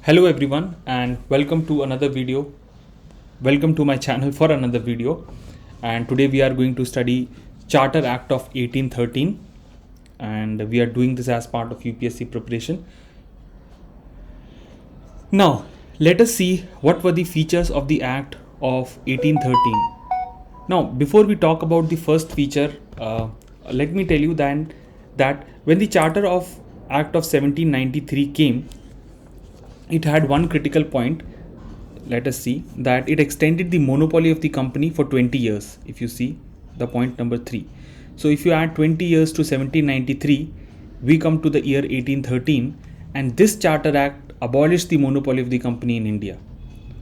Hello everyone and welcome to another video. Welcome to my channel for another video. And today we are going to study Charter Act of 1813 and we are doing this as part of UPSC preparation. Now let us see what were the features of the Act of 1813. Now before we talk about the first feature, let me tell you then that when the Charter of Act of 1793 came, it had one critical point. Let us see that it extended the monopoly of the company for 20 years. If you see the point number 3. So if you add 20 years to 1793, we come to the year 1813, and this Charter Act abolished the monopoly of the company in India,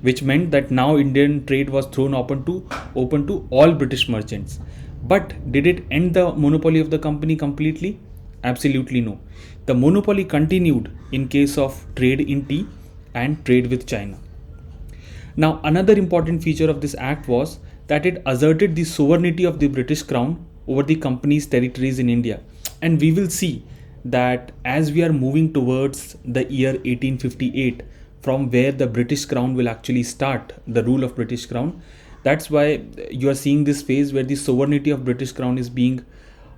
which meant that now Indian trade was thrown open to all British merchants. But did it end the monopoly of the company completely? Absolutely no. The monopoly continued in case of trade in tea and trade with China. Now, another important feature of this act was that it asserted the sovereignty of the British Crown over the company's territories in India. And we will see that as we are moving towards the year 1858, from where the British Crown will actually start, the rule of British Crown. That's why you are seeing this phase where the sovereignty of British Crown is being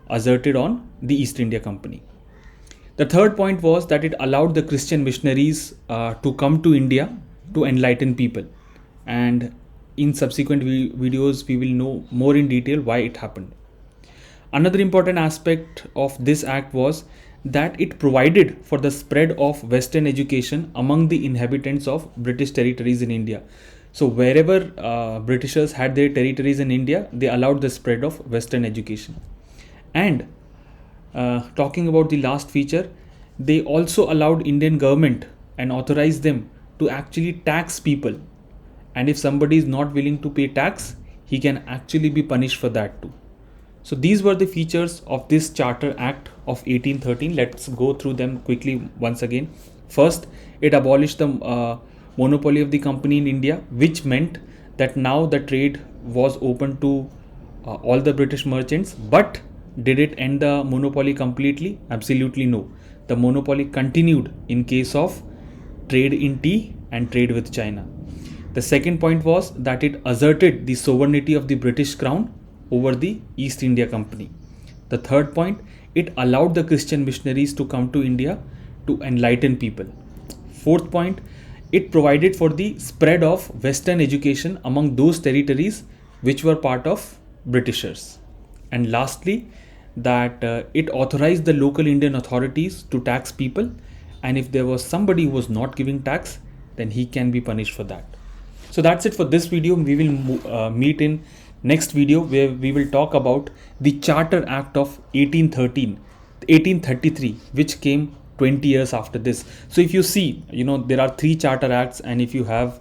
asserted on the East India Company. The third point was that it allowed the Christian missionaries to come to India to enlighten people. And in subsequent videos, we will know more in detail why it happened. Another important aspect of this act was that it provided for the spread of Western education among the inhabitants of British territories in India. So wherever Britishers had their territories in India, they allowed the spread of Western education. And talking about the last feature, they also allowed Indian government and authorized them to actually tax people. And if somebody is not willing to pay tax, he can actually be punished for that too. So these were the features of this Charter Act of 1813. Let's go through them quickly once again. First, it abolished the monopoly of the company in India, which meant that now the trade was open to all the British merchants. But did it end the monopoly completely? Absolutely no. The monopoly continued in case of trade in tea and trade with China. The second point was that it asserted the sovereignty of the British Crown over the East India Company. The third point, it allowed the Christian missionaries to come to India to enlighten people. Fourth point, it provided for the spread of Western education among those territories which were part of Britishers. And lastly, that it authorized the local Indian authorities to tax people, and if there was somebody who was not giving tax, then he can be punished for that. So that's it for this video. We will meet in next video where we will talk about the Charter Act of 1833, which came 20 years after this. So if you see, there are 3 Charter Acts, and if you have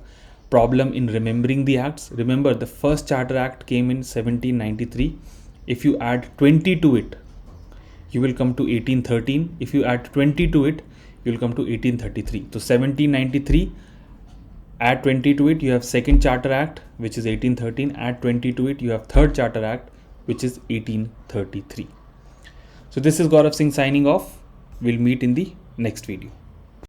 problem in remembering the acts, remember the first Charter Act came in 1793. If you add 20 to it, you will come to 1813. If you add 20 to it, you will come to 1833. So 1793, add 20 to it, you have second Charter Act, which is 1813. Add 20 to it, you have third Charter Act, which is 1833. So this is Gaurav Singh signing off. We'll meet in the next video.